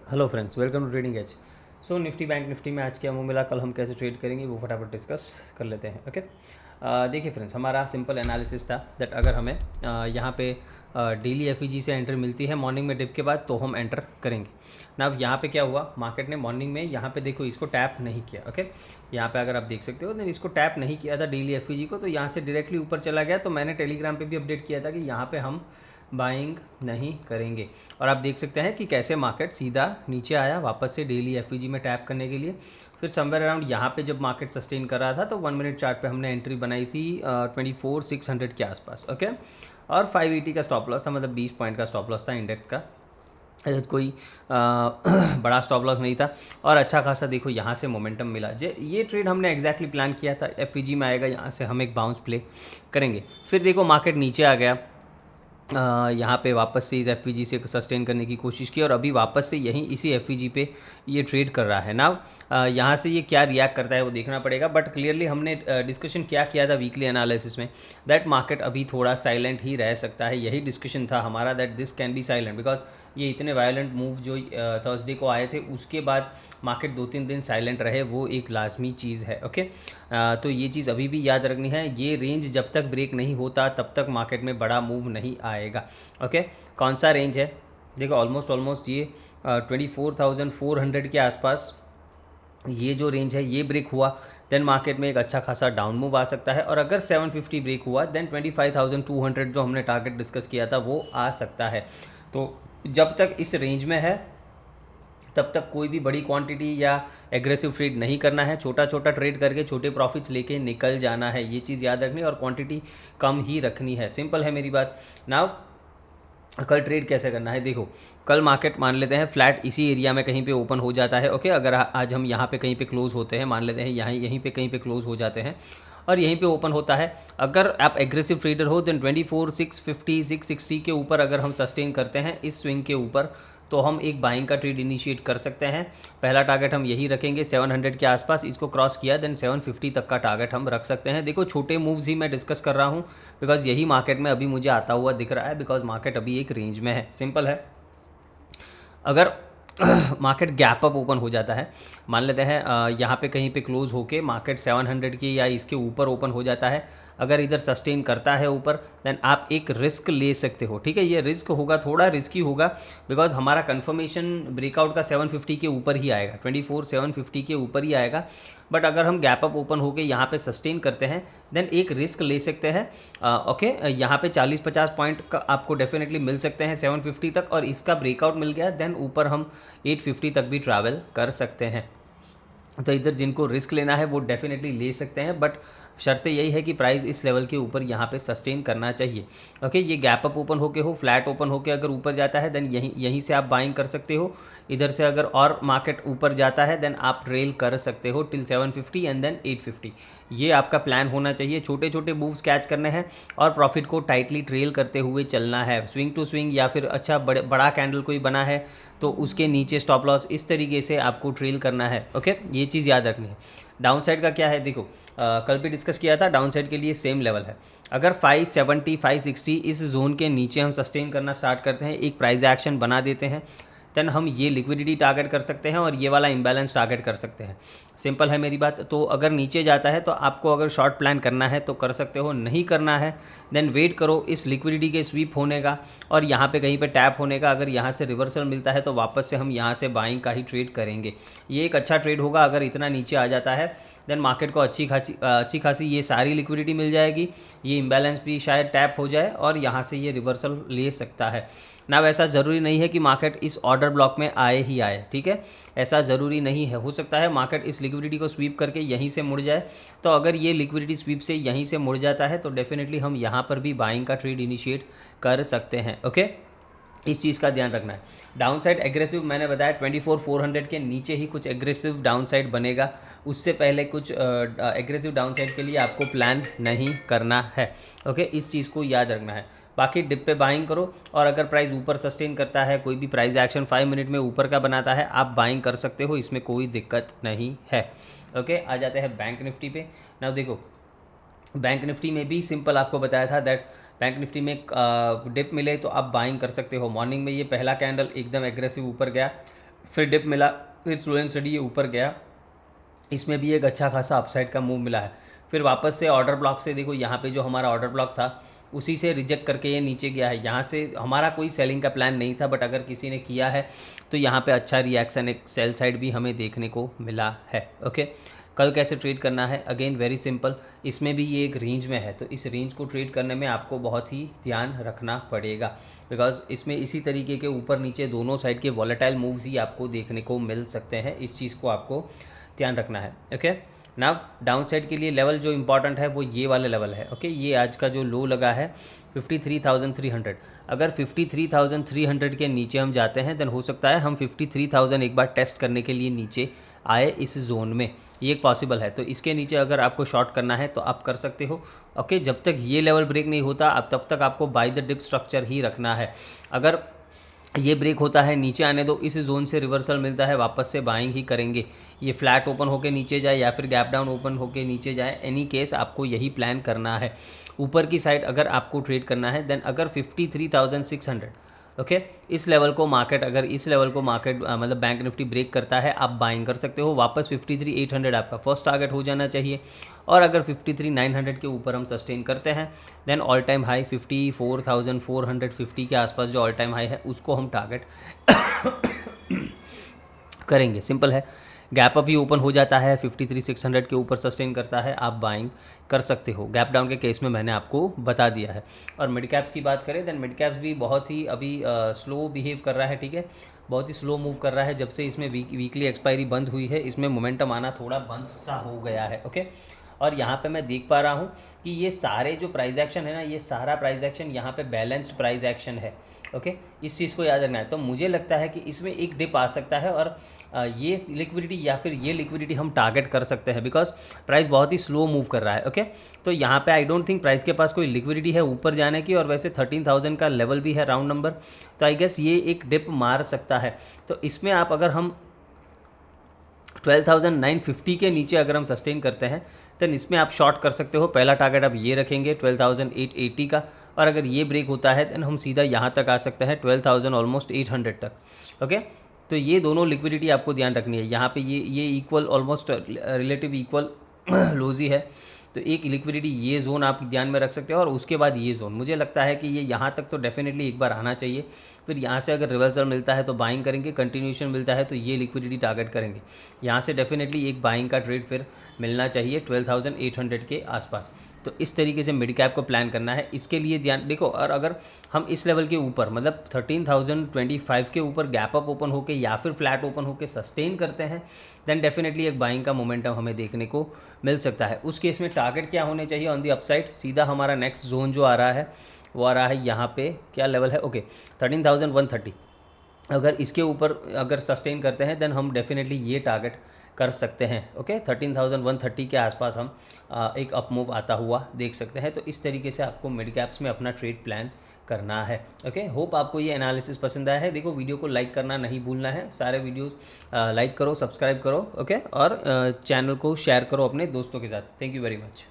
Hello friends, welcome to trading edge. So Nifty bank Nifty में आज क्या मुँह मिला, कल हम कैसे ट्रेड करेंगे वो फटाफट डिस्कस कर लेते हैं। ओके, देखिए फ्रेंड्स, हमारा सिंपल एनालिसिस था दैट अगर हमें यहाँ पे डेली एफईजी से एंट्री मिलती है मॉर्निंग में डिप के बाद तो हम एंटर करेंगे ना। अब यहाँ पे क्या हुआ, मार्केट ने मॉर्निंग में यहाँ पे देखो इसको टैप नहीं किया। ओके, यहाँ पे अगर आप देख सकते हो देन इसको टैप नहीं किया था डेली एफईजी को, तो यहाँ से डायरेक्टली ऊपर चला गया। तो मैंने टेलीग्राम पे भी अपडेट किया था कि यहाँ पे हम बाइंग नहीं करेंगे। और आप देख सकते हैं कि कैसे मार्केट सीधा नीचे आया वापस से डेली एफईजी में टैप करने के लिए। फिर समवेयर अराउंड यहाँ पे जब मार्केट सस्टेन कर रहा था तो 1 मिनट चार्ट पे हमने एंट्री बनाई थी 24,600 के आसपास। ओके, और 580 का स्टॉप लॉस था, मतलब 20 पॉइंट का स्टॉप लॉस था इंडेक्स का। ऐसा कोई बड़ा स्टॉप लॉस नहीं था। और अच्छा खासा देखो यहाँ से मोमेंटम मिला। ये ट्रेड हमने एग्जैक्टली प्लान किया था, एफईजी में आएगा, यहाँ से हम एक बाउंस प्ले करेंगे। फिर देखो मार्केट नीचे आ गया, यहाँ पे वापस से इस एफ से सस्टेन करने की कोशिश की और अभी वापस से यहीं इसी एफ पे ये ट्रेड कर रहा है ना। यहाँ से ये क्या रिएक्ट करता है वो देखना पड़ेगा, बट क्लियरली हमने डिस्कशन क्या किया था वीकली एनालिसिस में, दैट मार्केट अभी थोड़ा साइलेंट ही रह सकता है। यही डिस्कशन था हमारा, that this can be silent because ये इतने वायलेंट मूव जो थर्सडे को आए थे उसके बाद मार्केट 2-3 दिन साइलेंट रहे, वो एक लाजमी चीज़ है। ओके, तो ये चीज़ अभी भी याद रखनी है, ये रेंज जब तक ब्रेक नहीं होता तब तक मार्केट में बड़ा मूव नहीं आएगा। ओके, कौन सा रेंज है देखो, ऑलमोस्ट ये 24,400 के आसपास ये जो रेंज है ये ब्रेक हुआ देन मार्केट में एक अच्छा खासा डाउन मूव आ सकता है। और अगर 750 ब्रेक हुआ देन 25,200 जो हमने टारगेट डिस्कस किया था वो आ सकता है। तो जब तक इस रेंज में है तब तक कोई भी बड़ी क्वांटिटी या एग्रेसिव ट्रेड नहीं करना है, छोटा छोटा ट्रेड करके छोटे प्रॉफिट्स लेके निकल जाना है, ये चीज़ याद रखनी है। और क्वांटिटी कम ही रखनी है, सिंपल है मेरी बात। नाउ कल ट्रेड कैसे करना है, देखो कल मार्केट मान लेते हैं फ्लैट इसी एरिया में कहीं पे ओपन हो जाता है। ओके, अगर आज हम यहाँ पे कहीं पे क्लोज होते हैं, मान लेते हैं यहीं पे कहीं पे क्लोज हो जाते हैं और यहीं पे ओपन होता है, अगर आप एग्रेसिव ट्रेडर हो देन 24,650 660 के ऊपर अगर हम सस्टेन करते हैं इस स्विंग के ऊपर तो हम एक बाइंग का ट्रेड इनिशिएट कर सकते हैं। पहला टारगेट हम यही रखेंगे 700 के आसपास, इसको क्रॉस किया देन 750 तक का टारगेट हम रख सकते हैं। देखो छोटे मूव्स ही मैं डिस्कस कर रहा हूँ बिकॉज यही मार्केट में अभी मुझे आता हुआ दिख रहा है, बिकॉज मार्केट अभी एक रेंज में है, सिंपल है। अगर मार्केट गैप अप ओपन हो जाता है, मान लेते हैं यहाँ पे कहीं पे क्लोज होके मार्केट 700 के या इसके ऊपर ओपन हो जाता है, अगर इधर सस्टेन करता है ऊपर देन आप एक रिस्क ले सकते हो। ठीक है, ये रिस्क होगा, थोड़ा रिस्की होगा बिकॉज हमारा कंफर्मेशन ब्रेकआउट का 750 के ऊपर ही आएगा, 24,750 के ऊपर ही आएगा। बट अगर हम गैप अप ओपन होके यहाँ पे सस्टेन करते हैं देन एक रिस्क ले सकते हैं। ओके, यहाँ पे 40-50 पॉइंट का आपको डेफिनेटली मिल सकते हैं 750 तक, और इसका ब्रेकआउट मिल गया देन ऊपर हम 850 तक भी ट्रैवल कर सकते हैं। तो इधर जिनको रिस्क लेना है वो डेफिनेटली ले सकते हैं, बट शर्त यही है कि प्राइस इस लेवल के ऊपर यहाँ पे सस्टेन करना चाहिए। ओके, ये गैप अप ओपन होके हो, फ्लैट ओपन होके अगर ऊपर जाता है देन यहीं से आप बाइंग कर सकते हो। इधर से अगर और मार्केट ऊपर जाता है देन आप ट्रेल कर सकते हो टिल 750 एंड देन 850। ये आपका प्लान होना चाहिए, छोटे छोटे मूव्स कैच करने हैं और प्रॉफिट को टाइटली ट्रेल करते हुए चलना है। स्विंग टू स्विंग या फिर अच्छा बड़ा कैंडल कोई बना है तो उसके नीचे स्टॉप लॉस, इस तरीके से आपको ट्रेल करना है। ओके, ये चीज़ याद रखनी है। डाउन साइड का क्या है, देखो कल भी डिस्कस किया था, डाउन साइड के लिए सेम लेवल है। अगर 570 560 इस जोन के नीचे हम सस्टेन करना स्टार्ट करते हैं, एक प्राइस एक्शन बना देते हैं, देन हम ये लिक्विडिटी टारगेट कर सकते हैं और ये वाला इम्बैलेंस टारगेट कर सकते हैं। सिंपल है मेरी बात। तो अगर नीचे जाता है तो आपको अगर शॉर्ट प्लान करना है तो कर सकते हो, नहीं करना है देन वेट करो इस लिक्विडिटी के स्वीप होने का और यहाँ पे कहीं पे टैप होने का। अगर यहाँ से रिवर्सल मिलता है तो वापस से हम यहाँ से बाइंग का ही ट्रेड करेंगे। ये एक अच्छा ट्रेड होगा। अगर इतना नीचे आ जाता है देन मार्केट को अच्छी खासी ये सारी लिक्विडिटी मिल जाएगी, ये इम्बैलेंस भी शायद टैप हो जाए और यहाँ से ये रिवर्सल ले सकता है ना। वैसा ज़रूरी नहीं है कि मार्केट इस ऑर्डर ब्लॉक में आए ही आए, ठीक है, ऐसा ज़रूरी नहीं है। हो सकता है मार्केट इस लिक्विडिटी को स्वीप करके यहीं से मुड़ जाए। तो अगर ये लिक्विडिटी स्वीप से यहीं से मुड़ जाता है तो डेफिनेटली हम यहाँ पर भी बाइंग का ट्रेड इनिशिएट कर सकते हैं। ओके, इस चीज़ का ध्यान रखना है। डाउन साइड एग्रेसिव मैंने बताया 24,400 के नीचे ही कुछ एग्रेसिव डाउन साइड बनेगा, उससे पहले कुछ एग्रेसिव डाउन साइड के लिए आपको प्लान नहीं करना है। ओके, इस चीज़ को याद रखना है। बाकी डिप पे बाइंग करो और अगर प्राइस ऊपर सस्टेन करता है, कोई भी प्राइस एक्शन 5 मिनट में ऊपर का बनाता है, आप बाइंग कर सकते हो, इसमें कोई दिक्कत नहीं है। ओके, आ जाते हैं बैंक निफ्टी पे। ना देखो बैंक निफ्टी में भी सिंपल आपको बताया था दैट बैंक निफ्टी में डिप मिले तो आप बाइंग कर सकते हो। मॉर्निंग में ये पहला कैंडल एकदम एग्रेसिव ऊपर गया, फिर डिप मिला, फिर स्लो एंड स्टडी ये ऊपर गया, इसमें भी एक अच्छा खासा अपसाइड का मूव मिला है। फिर वापस से ऑर्डर ब्लॉक से देखो, यहाँ पे जो हमारा ऑर्डर ब्लॉक था उसी से रिजेक्ट करके ये नीचे गया है। यहाँ से हमारा कोई सेलिंग का प्लान नहीं था, बट अगर किसी ने किया है तो यहाँ पे अच्छा रिएक्शन, एक सेल साइड भी हमें देखने को मिला है। ओके, कल कैसे ट्रेड करना है, अगेन वेरी सिंपल, इसमें भी ये एक रेंज में है, तो इस रेंज को ट्रेड करने में आपको बहुत ही ध्यान रखना पड़ेगा, बिकॉज इसमें इसी तरीके के ऊपर नीचे दोनों साइड के वॉलेटाइल मूव्स ही आपको देखने को मिल सकते हैं। इस चीज़ को आपको ध्यान रखना है। ओके, नाउ डाउन साइड के लिए लेवल जो इंपॉर्टेंट है वो ये वाले लेवल है। ओके, ये आज का जो लो लगा है 53,300, अगर 53,300 के नीचे हम जाते हैं देन हो सकता है हम 53,000 एक बार टेस्ट करने के लिए नीचे आए इस जोन में, ये एक पॉसिबल है। तो इसके नीचे अगर आपको शॉर्ट करना है तो आप कर सकते हो। ओके, जब तक ये लेवल ब्रेक नहीं होता अब तब तक आपको बाय द डिप स्ट्रक्चर ही रखना है। अगर ये ब्रेक होता है नीचे आने दो, इस जोन से रिवर्सल मिलता है, वापस से बाइंग ही करेंगे। ये फ्लैट ओपन होके नीचे जाए या फिर गैप डाउन ओपन होके नीचे जाए, एनी केस आपको यही प्लान करना है। ऊपर की साइड अगर आपको ट्रेड करना है देन अगर 53,600 ओके, इस लेवल को मार्केट, अगर इस लेवल को मार्केट मतलब बैंक निफ्टी ब्रेक करता है आप बाइंग कर सकते हो। वापस 53,800 आपका फर्स्ट टारगेट हो जाना चाहिए, और अगर 53,900 के ऊपर हम सस्टेन करते हैं देन ऑल टाइम हाई 54,450 के आसपास जो ऑल टाइम हाई है उसको हम टारगेट करेंगे। सिंपल है, गैप अप ही ओपन हो जाता है 53,600 के ऊपर सस्टेन करता है, आप बाइंग कर सकते हो। गैप डाउन के केस में मैंने आपको बता दिया है। और मिड कैप्स की बात करें देन मिड कैप्स भी बहुत ही अभी स्लो बिहेव कर रहा है। ठीक है, बहुत ही स्लो मूव कर रहा है। जब से इसमें वीकली एक्सपायरी बंद हुई है इसमें मोमेंटम आना थोड़ा बंद सा हो गया है। ओके, और यहाँ पे मैं देख पा रहा हूँ कि ये सारे जो प्राइस एक्शन है ना, ये सारा प्राइस एक्शन यहाँ पे बैलेंस्ड प्राइस एक्शन है। ओके, इस चीज़ को याद रखना है। तो मुझे लगता है कि इसमें एक डिप आ सकता है और ये लिक्विडिटी या फिर ये लिक्विडिटी हम टारगेट कर सकते हैं, बिकॉज प्राइस बहुत ही स्लो मूव कर रहा है। ओके, तो यहाँ पे आई डोंट थिंक प्राइस के पास कोई लिक्विडिटी है ऊपर जाने की, और वैसे 13,000 का लेवल भी है राउंड नंबर, तो आई गेस ये एक डिप मार सकता है। तो इसमें आप अगर हम 12,950 के नीचे अगर हम सस्टेन करते हैं देन इसमें आप शॉर्ट कर सकते हो। पहला टारगेट आप ये रखेंगे 12,880 का, और अगर ये ब्रेक होता है देन हम सीधा यहाँ तक आ सकते हैं 12,000 ऑलमोस्ट 800 तक। ओके, तो ये दोनों लिक्विडिटी आपको ध्यान रखनी है। यहाँ पे ये इक्वल ऑलमोस्ट रिलेटिव इक्वल लोजी है, तो एक लिक्विडिटी ये जोन आप ध्यान में रख सकते हो, और उसके बाद ये जोन मुझे लगता है कि ये यहाँ तक तो डेफिनेटली एक बार आना चाहिए। फिर यहाँ से अगर रिवर्सल मिलता है तो बाइंग करेंगे, कंटिन्यूशन मिलता है तो ये लिक्विडिटी टारगेट करेंगे। यहाँ से डेफिनेटली एक बाइंग का ट्रेड फिर मिलना चाहिए 12,800 के आसपास। तो इस तरीके से मिड कैप को प्लान करना है, इसके लिए ध्यान देखो। और अगर हम इस लेवल के ऊपर मतलब 13,025 के ऊपर गैप अप ओपन होके या फिर फ्लैट ओपन होके सस्टेन करते हैं देन डेफिनेटली एक बाइंग का मोमेंटम हमें देखने को मिल सकता है। उस केस में टारगेट क्या होने चाहिए ऑन दी अपसाइड, सीधा हमारा नेक्स्ट जोन जो आ रहा है वो आ रहा है यहाँ पे, क्या लेवल है, ओके 13,130। अगर इसके ऊपर अगर सस्टेन करते हैं देन हम डेफिनेटली ये टारगेट कर सकते हैं। ओके, 13,130 के आसपास हम एक अप मूव आता हुआ देख सकते हैं। तो इस तरीके से आपको मिड कैप्स में अपना ट्रेड प्लान करना है। ओके, होप आपको ये एनालिसिस पसंद आया है। देखो, वीडियो को लाइक करना नहीं भूलना है, सारे वीडियोस लाइक करो, सब्सक्राइब करो। ओके, और चैनल को शेयर करो अपने दोस्तों के साथ। Thank you very much.